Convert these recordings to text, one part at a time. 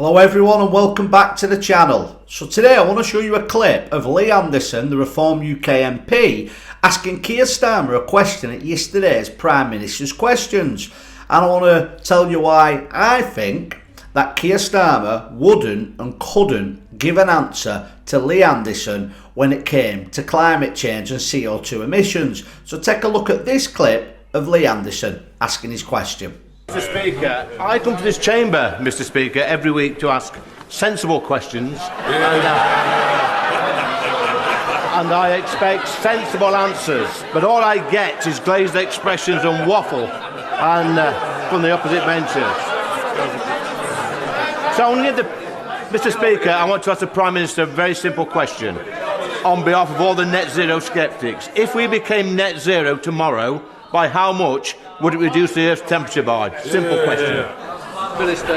Hello everyone and welcome back to the channel. So today I want to show you a clip of Lee Anderson, the Reform UK MP, asking Keir Starmer a question at yesterday's Prime Minister's questions. And I want to tell you why I think that Keir Starmer wouldn't and couldn't give an answer to Lee Anderson when it came to climate change and CO2 emissions. So take a look at this clip of Lee Anderson asking his question. Mr. Speaker, I come to this chamber, Mr. Speaker, every week to ask sensible questions, and I expect sensible answers. But all I get is glazed expressions and waffle, and from the opposite benches. So, Mr. Speaker, I want to ask the Prime Minister a very simple question on behalf of all the net zero sceptics. If we became net zero tomorrow, by how much would it reduce the Earth's temperature by? Simple question. Minister.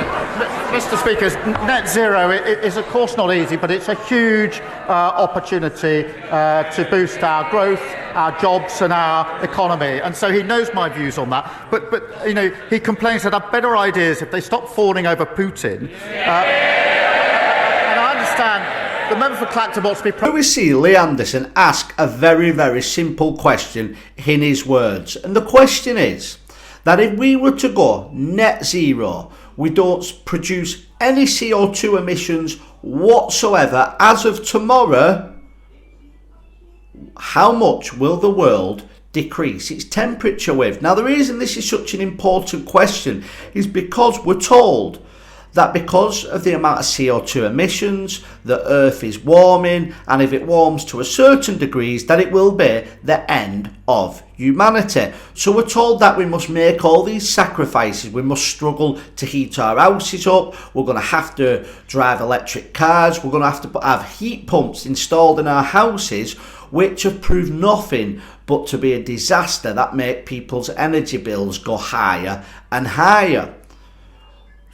Mr. Speaker, net zero is of course not easy, but it's a huge opportunity to boost our growth, our jobs and our economy. And so he knows my views on that. But you know, he complains that I've better ideas if they stop fawning over Putin. And I understand the member for Clacton wants to be... We see Lee Anderson ask a very simple question in his words. And the question is that if we were to go net zero, we don't produce any CO2 emissions whatsoever as of tomorrow, how much will the world decrease its temperature with? Now, the reason this is such an important question is because we're told that because of the amount of CO2 emissions, the Earth is warming, and if it warms to a certain degree, that it will be the end of humanity. So we're told that we must make all these sacrifices. We must struggle to heat our houses up. We're going to have to drive electric cars. We're going to have to have heat pumps installed in our houses, which have proved nothing but to be a disaster that make people's energy bills go higher and higher.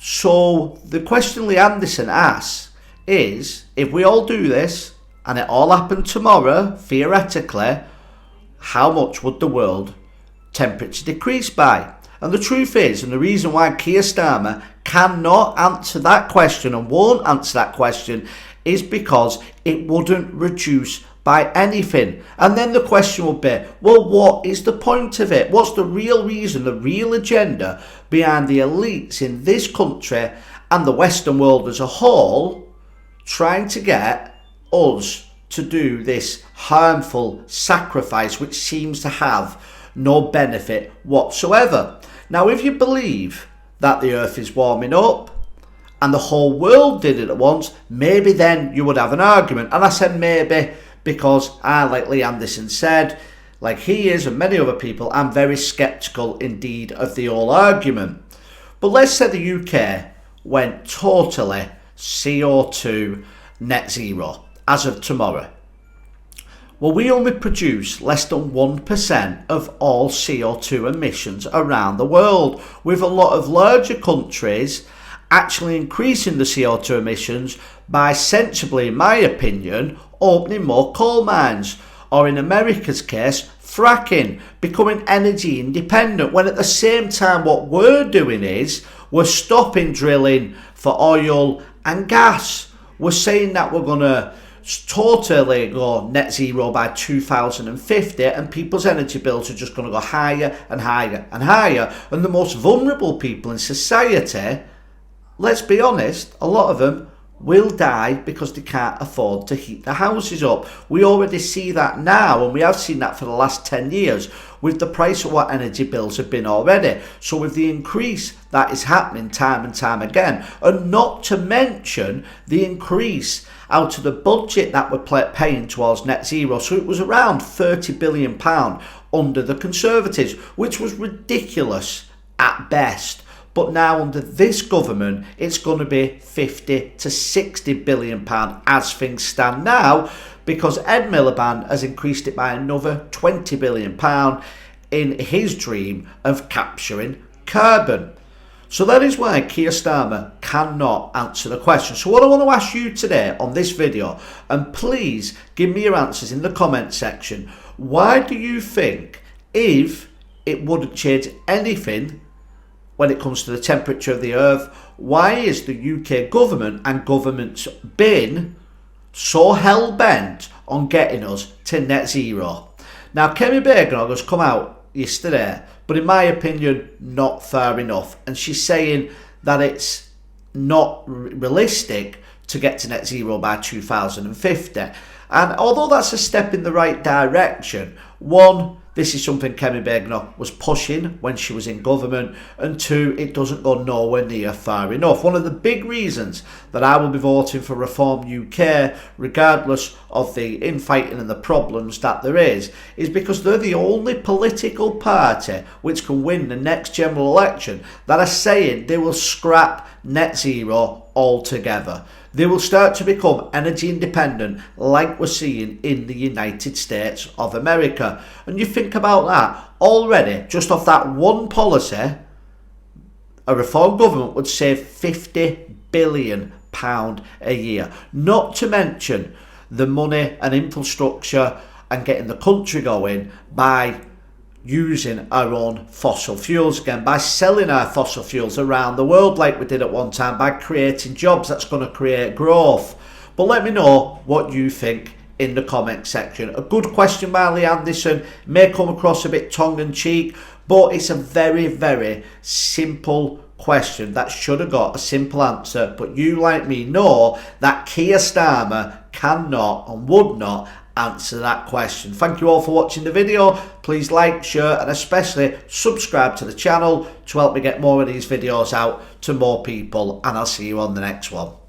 So the question Lee Anderson asks is, if we all do this and it all happened tomorrow, theoretically, how much would the world temperature decrease by? And the truth is, and the reason why Keir Starmer cannot answer that question and won't answer that question, is because it wouldn't reduce by anything. And then the question will be, well, what is the point of it? What's the real reason, the real agenda behind the elites in this country and the Western world as a whole trying to get us to do this harmful sacrifice which seems to have no benefit whatsoever? Now, if you believe that the Earth is warming up and the whole world did it at once, maybe then you would have an argument. And I said maybe because I, like Lee Anderson said, like he is and many other people, I'm very sceptical indeed of the whole argument. But let's say the UK went totally CO2 net zero as of tomorrow. Well, we only produce less than 1% of all CO2 emissions around the world, with a lot of larger countries actually increasing the CO2 emissions by sensibly, in my opinion, opening more coal mines, or in America's case, fracking, becoming energy independent, when at the same time what we're doing is we're stopping drilling for oil and gas. We're saying that we're going to totally go net zero by 2050 and people's energy bills are just going to go higher and higher and higher. And the most vulnerable people in society, let's be honest, a lot of them will die because they can't afford to heat their houses up. We already see that now, and we have seen that for the last 10 years with the price of what energy bills have been already. So with the increase that is happening time and time again, and not to mention the increase out of the budget that we're paying towards net zero. So it was around £30 billion under the Conservatives, which was ridiculous at best. But now under this government, it's going to be 50 to 60 billion pound as things stand now, because Ed Miliband has increased it by another 20 billion pound in his dream of capturing carbon. So that is why Keir Starmer cannot answer the question. So what I want to ask you today on this video, and please give me your answers in the comment section, why do you think, if it wouldn't change anything when it comes to the temperature of the earth, why is the UK government and government's been so hell-bent on getting us to net zero? Now, Kemi Bergenog has come out yesterday, but in my opinion, not far enough. And she's saying that it's not realistic to get to net zero by 2050. And although that's a step in the right direction, one, this is something Kemi Bergenog was pushing when she was in government, and two, it doesn't go nowhere near far enough. One of the big reasons that I will be voting for Reform UK, regardless of the infighting and the problems that there is because they're the only political party which can win the next general election that are saying they will scrap net zero altogether. They will start to become energy independent like we're seeing in the United States of America. And you think about that, already, just off that one policy, a Reform government would save £50 billion a year. Not to mention the money and infrastructure and getting the country going by using our own fossil fuels again, by selling our fossil fuels around the world like we did at one time, by creating jobs. That's going to create growth. But let me know what you think in the comment section. A good question by Lee Anderson, may come across a bit tongue-in-cheek, but it's a very, very simple question that should have got a simple answer. But you, like me, know that Keir Starmer cannot and would not answer that question. Thank you all for watching the video. Please like, share and especially subscribe to the channel to help me get more of these videos out to more people, and I'll see you on the next one.